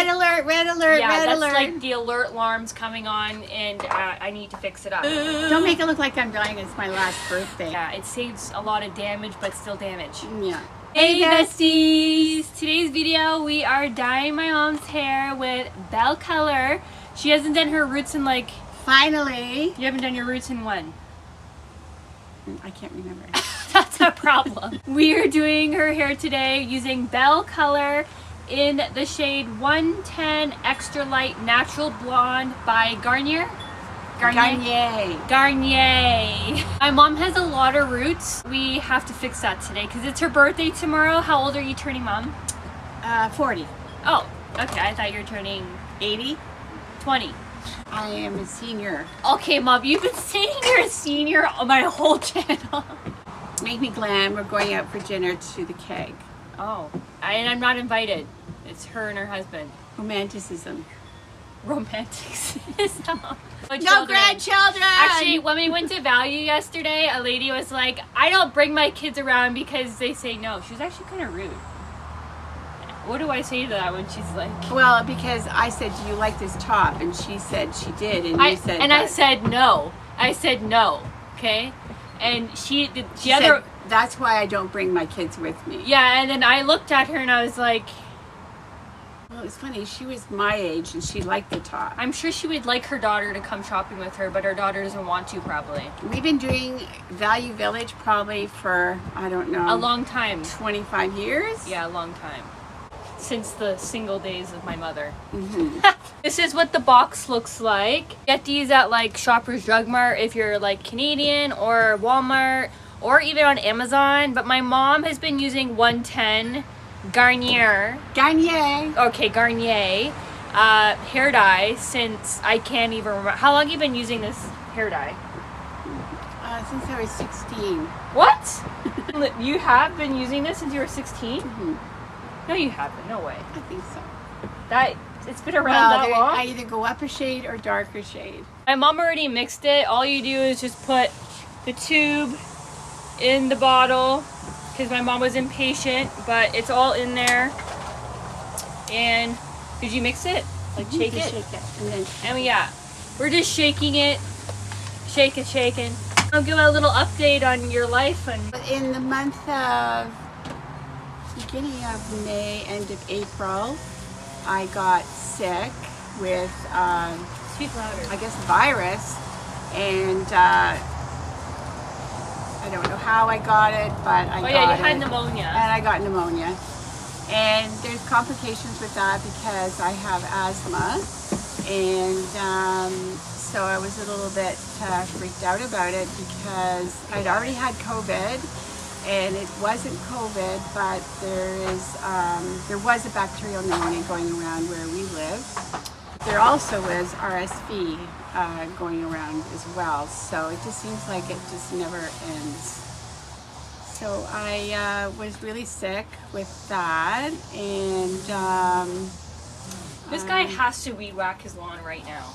red alert, red alert, yeah, red that's alert. like the alert alarms coming on, and I need to fix it up. Don't make it look like I'm dying. It's my last birthday. Yeah, it saves a lot of damage, but still damage. Yeah. Hey besties! Today's video, we are dyeing my mom's hair with Belle color. She hasn't done her roots in like... Finally. You haven't done your roots in when? I can't remember. That's a problem. We are doing her hair today using Belle color in the shade 110 Extra Light Natural Blonde by Garnier. Garnier. My mom has a lot of roots. We have to fix that today because it's her birthday tomorrow. How old are you turning, Mom? 40. Oh, okay. I thought you were turning 80. 20. I am a senior. Okay, Mom, you've been saying you're a senior on my whole channel. Make me glam. We're going out for dinner to the keg. Oh, and I'm not invited. It's her and her husband. Romanticism. Romanticism. No grandchildren! Actually, when we went to Value yesterday, a lady was like, I don't bring my kids around because they say no. She was actually kind of rude. What do I say to that when she's like... Well, because I said, do you like this top? And she said she did, and you said... And I said no. I said no, okay? And she said, that's why I don't bring my kids with me. Yeah, and then I looked at her and I was like... Well, it was funny. She was my age, and she liked the top. I'm sure she would like her daughter to come shopping with her, but her daughter doesn't want to, probably. We've been doing Value Village probably for, I don't know... A long time. 25 years? Yeah, a long time. Since the single days of my mother. Mm-hmm. This is what the box looks like. Get these at like Shoppers Drug Mart if you're like Canadian, or Walmart, or even on Amazon. But my mom has been using 110 Garnier. Okay, Garnier hair dye since I can't even remember. How long have you been using this hair dye? Since I was 16. What? You have been using this since you were 16? Mm-hmm. No, you haven't. No way. I think so. It's been around that long? I either go up a shade or darker shade. My mom already mixed it. All you do is just put the tube in the bottle because my mom was impatient, but it's all in there. And did you mix it? Like shake it? Shake it. And yeah, we're just shaking it. Shaking. I'll give a little update on your life. And in the month of... beginning of May, end of April, I got sick with, speak louder. I guess, virus, and I don't know how I got it, but I got it. Oh yeah, you had pneumonia. And I got pneumonia. And there's complications with that because I have asthma, and so I was a little bit freaked out about it because I'd already had COVID. And it wasn't COVID, but there was a bacterial pneumonia going around where we live. There also was RSV going around as well. So it just seems like it just never ends. So I was really sick with that, and this guy has to weed whack his lawn right now.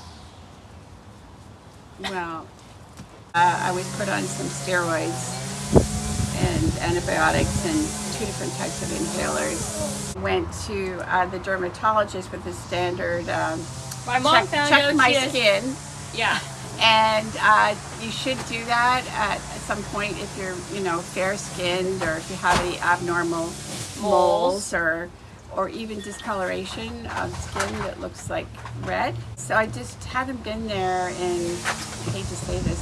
Well, I was put on some steroids and antibiotics and 2 different types of inhalers. Went to the dermatologist with the standard my mom check my skin. Yeah. And you should do that at some point if you're, fair-skinned, or if you have any abnormal moles or even discoloration of skin that looks like red. So I just haven't been there in, I hate to say this,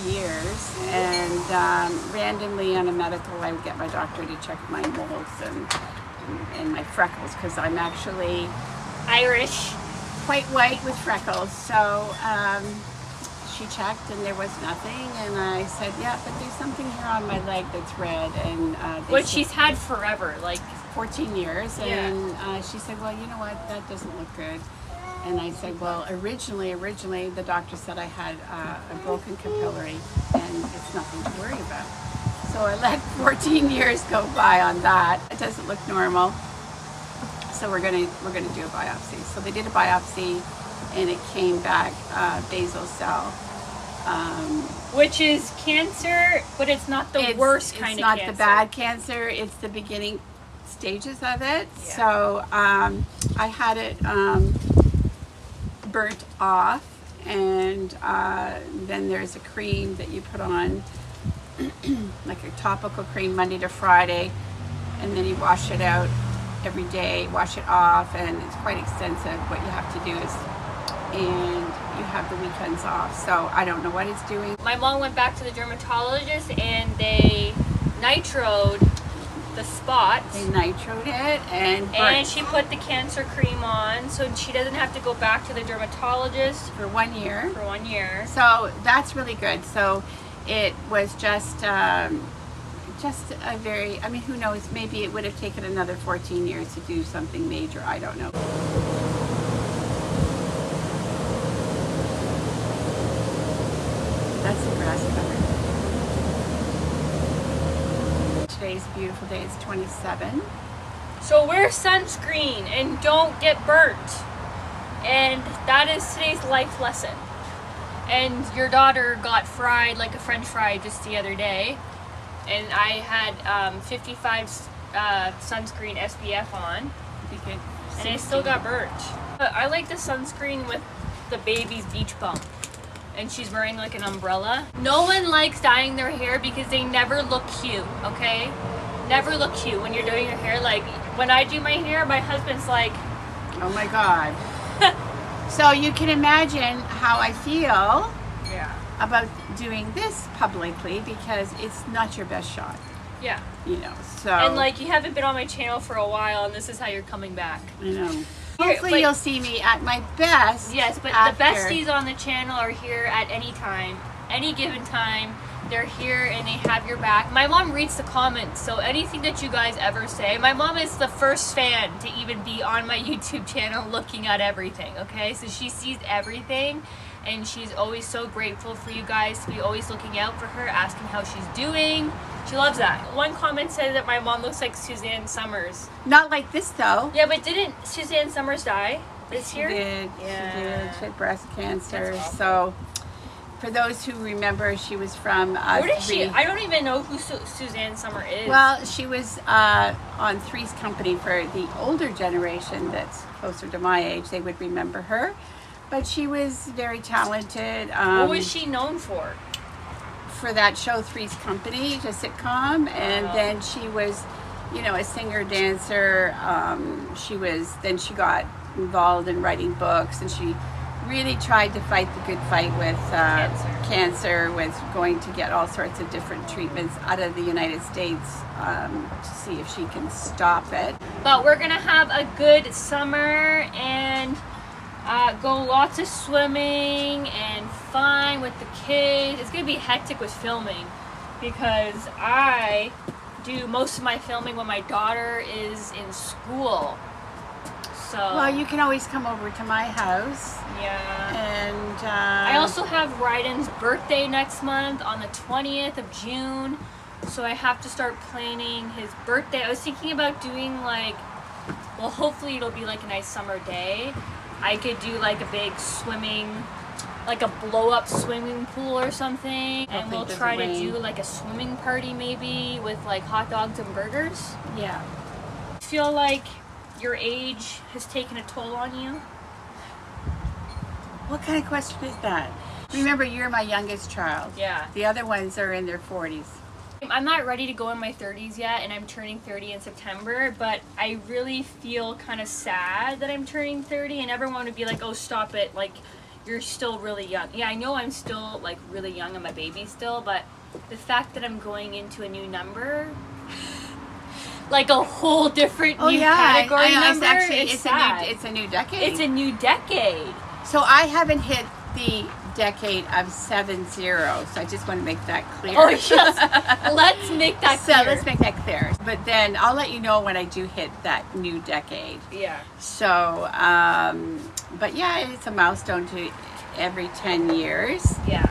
years, and randomly on a medical I would get my doctor to check my moles and my freckles, because I'm actually Irish, quite white with freckles. So she checked and there was nothing, and I said, yeah, but there's something here on my leg that's red, and which she's had forever, like 14 years. Yeah. And she said, well, you know what, that doesn't look good. And I said, well, originally the doctor said I had a broken capillary, and it's nothing to worry about. So I let 14 years go by on that. It doesn't look normal. So we're gonna do a biopsy. So they did a biopsy, and it came back basal cell. Which is cancer, but it's not the worst kind of cancer. It's not the bad cancer. It's the beginning stages of it. Yeah. So I had it burnt off, and then there's a cream that you put on, like a topical cream Monday to Friday, and then you wash it out every day, wash it off, and it's quite extensive. What you have to do is, and you have the weekends off, so I don't know what it's doing. My mom went back to the dermatologist and they nitroed the spot. They nitroed it and she put the cancer cream on, so she doesn't have to go back to the dermatologist for 1 year. For 1 year. So that's really good. So it was just a very, I mean, who knows, maybe it would have taken another 14 years to do something major, I don't know. That's the grass cover. Today's a beautiful day, it's 27. So wear sunscreen and don't get burnt. And that is today's life lesson. And your daughter got fried like a french fry just the other day. And I had 55 sunscreen SPF on. And I still got burnt. But I like the sunscreen with the baby's beach bum. And she's wearing like an umbrella. No one likes dyeing their hair because they never look cute, okay? Never look cute when you're doing your hair. Like when I do my hair, my husband's like, oh my God. So you can imagine how I feel about doing this publicly, because it's not your best shot. Yeah. You know, so. And like you haven't been on my channel for a while and this is how you're coming back. I know. Hopefully you'll see me at my best. Yes, but after. The besties on the channel are here at any time, any given time. They're here and they have your back. My mom reads the comments, so anything that you guys ever say, my mom is the first fan to even be on my YouTube channel looking at everything, okay? So she sees everything and she's always so grateful for you guys to be always looking out for her, asking how she's doing. She loves that. One comment said that my mom looks like Suzanne Summers. Not like this though. Yeah, but didn't Suzanne Summers die this year? She did. Yeah. She did. She had breast cancer. That's awful. So for those who remember, she was from Where is she? I don't even know who Suzanne Summer is. Well, she was on Three's Company. For the older generation that's closer to my age, they would remember her. But she was very talented. What was she known for? For that show Three's Company, the sitcom, and then she was, you know, a singer, dancer. Then she got involved in writing books, and she really tried to fight the good fight with cancer, with going to get all sorts of different treatments out of the United States to see if she can stop it. But we're gonna have a good summer and go lots of swimming and fun with the kids. It's gonna be hectic with filming because I do most of my filming when my daughter is in school. So well, you can always come over to my house. Yeah. And I also have Ryden's birthday next month on the 20th of June. So I have to start planning his birthday. I was thinking about doing like, well, hopefully it'll be like a nice summer day. I could do like a big swimming, like a blow up swimming pool or something. And we'll try to do like a swimming party maybe with like hot dogs and burgers. Yeah. I feel like your age has taken a toll on you. What kind of question is that? Remember, you're my youngest child. Yeah. The other ones are in their 40s. I'm not ready to go in my 30s yet, and I'm turning 30 in September, but I really feel kind of sad that I'm turning 30, and everyone would be like, oh, stop it, like, you're still really young. Yeah, I know I'm still, like, really young, I'm a baby still, but the fact that I'm going into a new number, like a whole different new category number, it's sad. It's a new decade. It's a new decade. So I haven't hit the decade of 70, so I just want to make that clear. Oh yes, let's make that clear. So let's make that clear. But then I'll let you know when I do hit that new decade. Yeah. So, but yeah, it's a milestone to every 10 years. Yeah.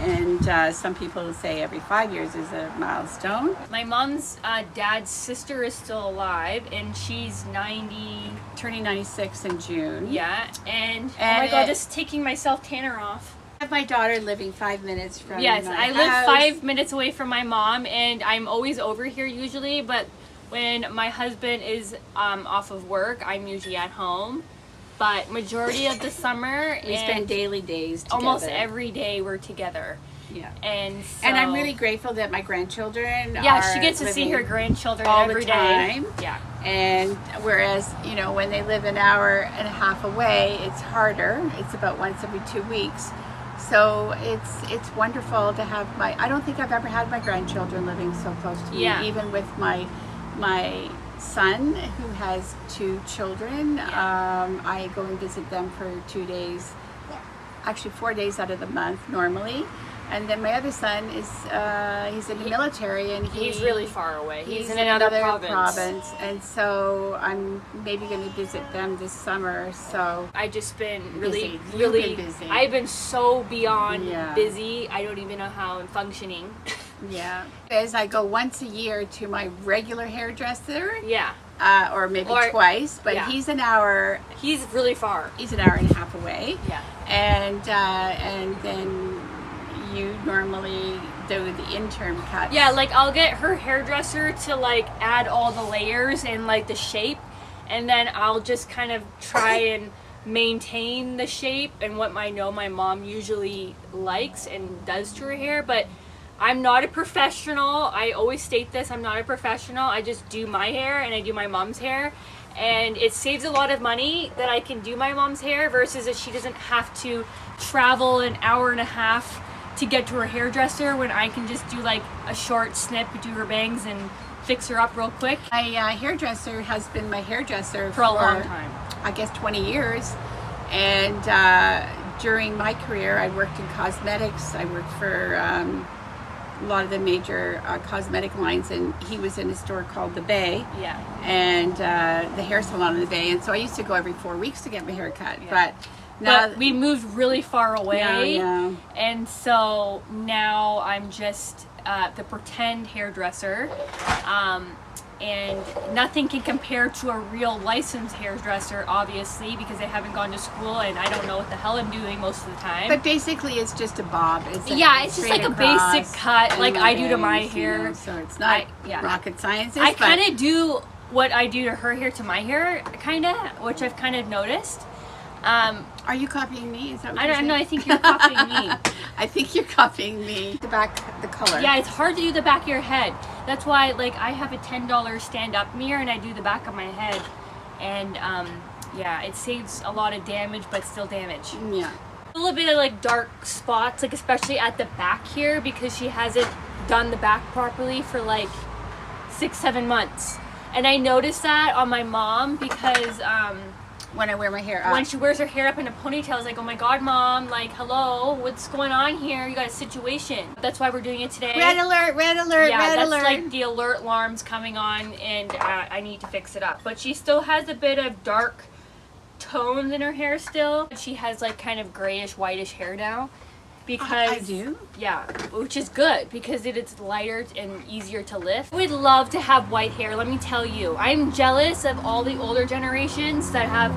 And some people say every 5 years is a milestone. My mom's dad's sister is still alive, and she's 90. Turning 96 in June. Yeah, and oh my god, just taking my self-tanner off. I have my daughter living 5 minutes from Yes, my I house. live 5 minutes away from my mom, and I'm always over here usually, but When my husband is off of work, I'm usually at home. But majority of the summer, we spend daily days together. Almost every day we're together. Yeah. And so, and I'm really grateful that my grandchildren she gets to see her grandchildren all every the time. day. Yeah. And whereas, you know, when they live an hour and a half away, it's harder. It's about once every 2 weeks. So it's wonderful to have I don't think I've ever had my grandchildren living so close to me. Yeah. Even with my son, who has 2 children, I go and visit them for 2 days, actually 4 days out of the month normally. And then my other son is he's in the military, and he's really far away. He's in another province. And so I'm maybe going to visit them this summer. So I've just been busy. really busy. I've been so beyond Yeah. busy. I don't even know how I'm functioning. Yeah. As I go once a year to my regular hairdresser. Yeah. Or maybe twice, but he's an hour. He's really far. He's an hour and a half away. Yeah. And then you normally do the interim cuts. Yeah, like I'll get her hairdresser to like add all the layers and like the shape, and then I'll just kind of try and maintain the shape and what my mom usually likes and does to her hair. But I'm not a professional. I always state this, I'm not a professional. I just do my hair and I do my mom's hair, and it saves a lot of money that I can do my mom's hair versus that she doesn't have to travel an hour and a half to get to her hairdresser, when I can just do like a short snip, do her bangs and fix her up real quick. My hairdresser has been my hairdresser for a long time. I guess 20 years. And during my career, I worked in cosmetics. I worked for a lot of the major cosmetic lines, and he was in a store called The Bay. Yeah. And the hair salon in The Bay. And so I used to go every 4 weeks to get my hair cut. Yeah. But we moved really far away, and so now I'm just the pretend hairdresser, and nothing can compare to a real licensed hairdresser, obviously, because I haven't gone to school and I don't know what the hell I'm doing most of the time. But basically it's just a bob. It's just like a basic cut like I do to my hair. You know, so it's not rocket science. I kind of do what I do to her hair to my hair, kind of, which I've kind of noticed. Are you copying me? Is that what I don't know. I think you're copying me. I think you're copying me. The color. Yeah, it's hard to do the back of your head. That's why, like, I have a $10 stand-up mirror and I do the back of my head, and it saves a lot of damage, but still damage. Yeah. A little bit of like dark spots, like especially at the back here, because she hasn't done the back properly for like 6-7 months, and I noticed that on my mom because when I wear my hair up. When she wears her hair up in a ponytail, it's like, oh my god, mom, like, hello, what's going on here? You got a situation. That's why we're doing it today. Red alert, red alert, yeah, red that's alert. like the alert alarms coming on, and I need to fix it up. But she still has a bit of dark tones in her hair still. She has like kind of grayish, whitish hair now. Because I do? Yeah, which is good because it's lighter and easier to lift. I would love to have white hair, let me tell you. I'm jealous of all the older generations that have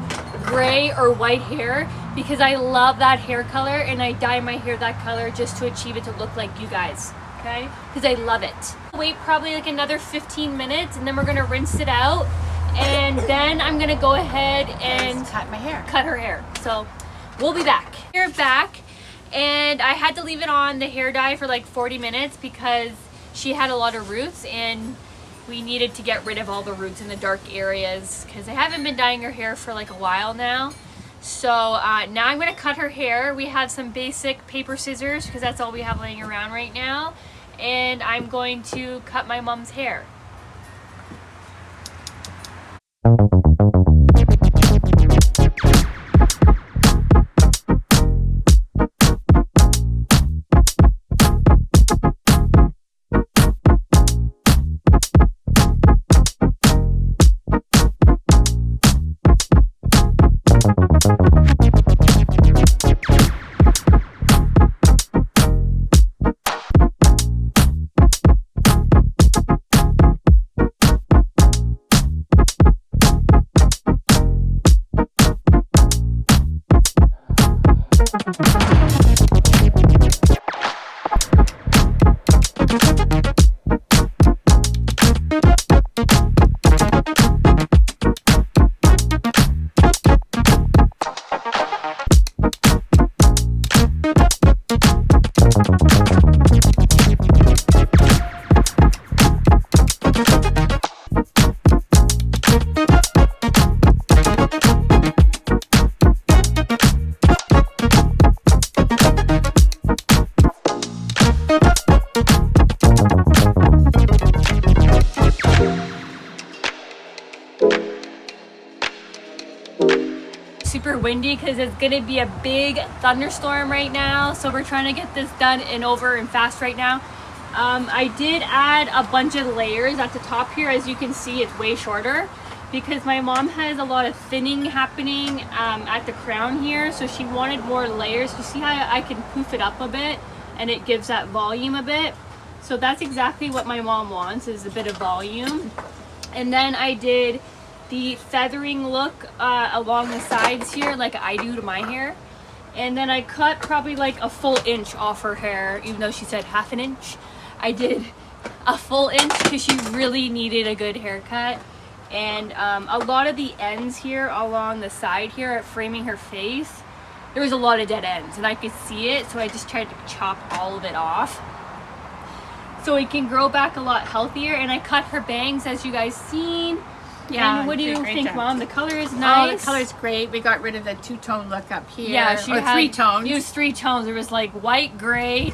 gray or white hair because I love that hair color, and I dye my hair that color just to achieve it to look like you guys, okay? Because I love it. Wait probably like another 15 minutes and then we're gonna rinse it out, and then I'm gonna go ahead and cut my hair. Cut her hair. So we'll be back. We're back. And I had to leave it on the hair dye for like 40 minutes because she had a lot of roots and we needed to get rid of all the roots in the dark areas because I haven't been dyeing her hair for like a while now. So now I'm going to cut her hair. We have some basic paper scissors because that's all we have laying around right now. And I'm going to cut my mom's hair. super windy because it's gonna be a big thunderstorm right now. So we're trying to get this done and over and fast right now. I did add a bunch of layers at the top here. As you can see, it's way shorter because my mom has a lot of thinning happening at the crown here. So she wanted more layers. You see how I can poof it up a bit and it gives that volume a bit. So that's exactly what my mom wants, is a bit of volume. And then I did the feathering look along the sides here like I do to my hair. And then I cut probably like a full inch off her hair, even though she said half an inch. I did a full inch because she really needed a good haircut. And a lot of the ends here along the side here at framing her face, there was a lot of dead ends and I could see it, so I just tried to chop all of it off so it can grow back a lot healthier. And I cut her bangs, as you guys seen. Yeah. And what do you think, job. Mom? The color is nice. Oh, the color's great. We got rid of the two-tone look up here. Yeah, she had 3 tones. used 3 tones. There was like white, gray,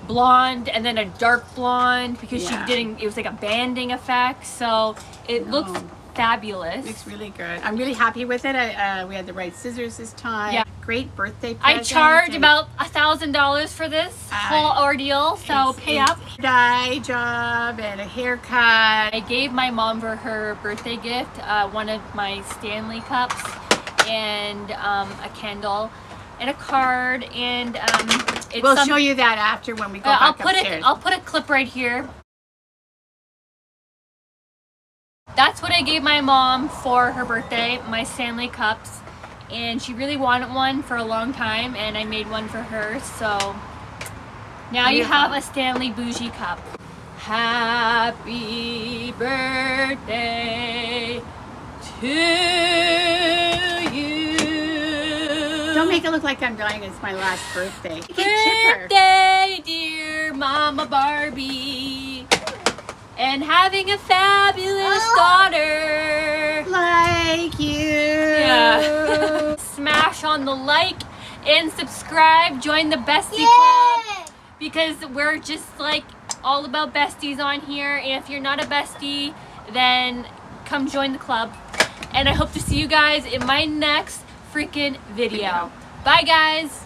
blonde, and then a dark blonde because she didn't. It was like a banding effect, so it looks fabulous. Looks really good. I'm really happy with it. We had the right scissors this time. Yeah. Great birthday present. I charged about $1,000 for this whole ordeal, so pay up. Dye job and a haircut. I gave my mom for her birthday gift one of my Stanley cups and a candle and a card, and we'll show you that after when we go back upstairs. I'll put a clip right here. That's what I gave my mom for her birthday, my Stanley cups, and she really wanted one for a long time, and I made one for her, so now you have a Stanley bougie cup. Happy birthday to you. Don't make it look like I'm dying. It's my last birthday. Birthday, dear Mama Barbie. And having a fabulous daughter. Like you. Yeah. Smash on the like and subscribe. Join the Bestie Club. Because we're just like all about besties on here. And if you're not a bestie, then come join the club. And I hope to see you guys in my next freaking video. Bye, guys.